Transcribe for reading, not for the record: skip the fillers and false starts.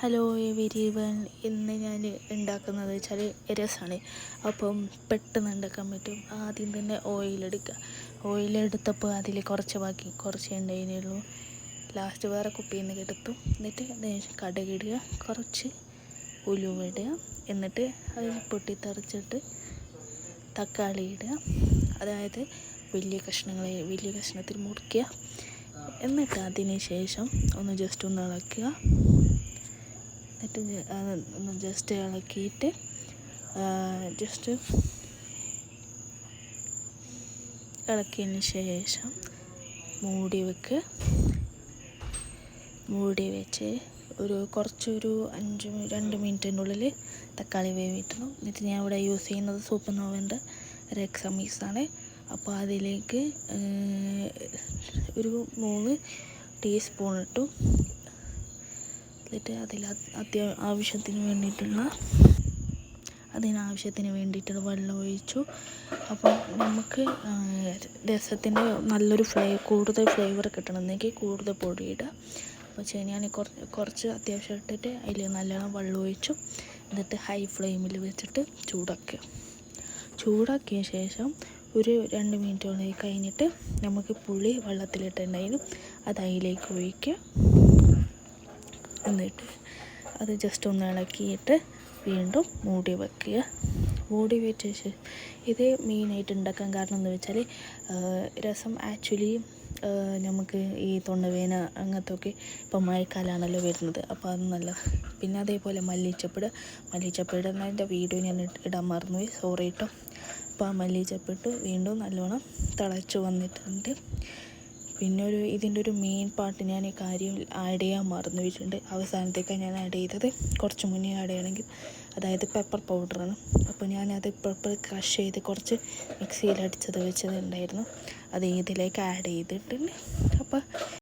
Hello everyone, ഇന്ന് ഞാൻ ഉണ്ടാക്കുന്നത് വെച്ചാൽ രസമാണ്. അപ്പം പെട്ടെന്ന് ഉണ്ടാക്കാൻ പറ്റും. ആദ്യം തന്നെ ഓയിലെടുക്കുക. ഓയിലെടുത്തപ്പോൾ അതിൽ കുറച്ച് ഉണ്ടായിരുന്നുള്ളൂ. ലാസ്റ്റ് വേറെ കുപ്പിയിൽ നിന്ന് എടുത്തു. എന്നിട്ട് കടുകിടുക, കുറച്ച് ഉലുവ ഇടുക, എന്നിട്ട് അത് പൊട്ടിത്തെറിച്ചിട്ട് തക്കാളി ഇടുക. അതായത് വലിയ കഷ്ണത്തിൽ മുറിക്കുക. എന്നിട്ട് അതിന് ശേഷം ഒന്ന് ജസ്റ്റ് ഒന്ന് ഇളക്കുക. എന്നിട്ട് ഒന്ന് ജസ്റ്റ് ഇളക്കിയിട്ട് ഇളക്കിയതിന് ശേഷം മൂടി വെച്ച് ഒരു 2 മിനിറ്റിനുള്ളിൽ തക്കാളി വേവിക്കണം. എന്നിട്ട് ഞാൻ ഇവിടെ യൂസ് ചെയ്യുന്നത് സൂപ്പർനോവൻ്റെ റെക്സമീസാണ്. അപ്പോൾ അതിലേക്ക് ഒരു 3 ടീസ്പൂൺ ഇട്ടു. എന്നിട്ട് ആവശ്യത്തിന് വേണ്ടിയിട്ടുള്ള വെള്ളം ഒഴിച്ചു. അപ്പോൾ നമുക്ക് രസത്തിൻ്റെ നല്ലൊരു കൂടുതൽ ഫ്ലേവർ കിട്ടണമെന്നെങ്കിൽ കൂടുതൽ പൊടി ഇടുക. അപ്പോൾ ഞാൻ കുറച്ച് അത്യാവശ്യം ഇട്ടിട്ട് അതിൽ നല്ലോണം വെള്ളം ഒഴിച്ചു. എന്നിട്ട് ഹൈ ഫ്ലെയിമിൽ വെച്ചിട്ട് ചൂടാക്കിയ ശേഷം ഒരു 2 മിനിറ്റോളം കഴിഞ്ഞിട്ട് നമുക്ക് പുളി വെള്ളത്തിലിട്ടുണ്ടായിരുന്നു അത് അതിലേക്ക് ഒഴിക്കുക. എന്നിട്ട് അത് ജസ്റ്റ് ഒന്ന് ഇളക്കിയിട്ട് വീണ്ടും മൂടി വെച്ച ശേഷം ഇത് മെയിനായിട്ട് ഉണ്ടാക്കാൻ കാരണം എന്ന് വെച്ചാൽ രസം ആക്ച്വലി നമുക്ക് ഈ തൊണ്ടവേദന അങ്ങനത്തെയൊക്കെ ഇപ്പം മഴക്കാലമാണല്ലോ വരുന്നത്. അപ്പോൾ അത് നല്ല. പിന്നെ അതേപോലെ മല്ലിച്ചപ്പിടുന്നതിൻ്റെ വീഡിയോ ഞാൻ ഇടാൻ മറന്നുപോയി, സോറി കേട്ടോ. അപ്പോൾ ആ മല്ലിച്ചപ്പിട്ട് വീണ്ടും നല്ലോണം തിളച്ച് വന്നിട്ടുണ്ട്. പിന്നെ ഇതിൻ്റെ ഒരു മെയിൻ പാർട്ട് ഞാൻ ഈ കാര്യം ആഡ് ചെയ്യാൻ മറന്നു വെച്ചിട്ടുണ്ട്. അവസാനത്തേക്കാണ് ഞാൻ ആഡ് ചെയ്തത്. കുറച്ച് മുന്നേ ആഡ് ചെയ്യണമെങ്കിൽ, അതായത് പെപ്പർ പൗഡറാണ്. അപ്പോൾ ഞാനത് പെപ്പർ ക്രഷ് ചെയ്ത് കുറച്ച് മിക്സിയിൽ അടിച്ചത് വെച്ചതുണ്ടായിരുന്നു. അത് ഇതിലേക്ക് ആഡ് ചെയ്തിട്ടുണ്ട്. അപ്പോൾ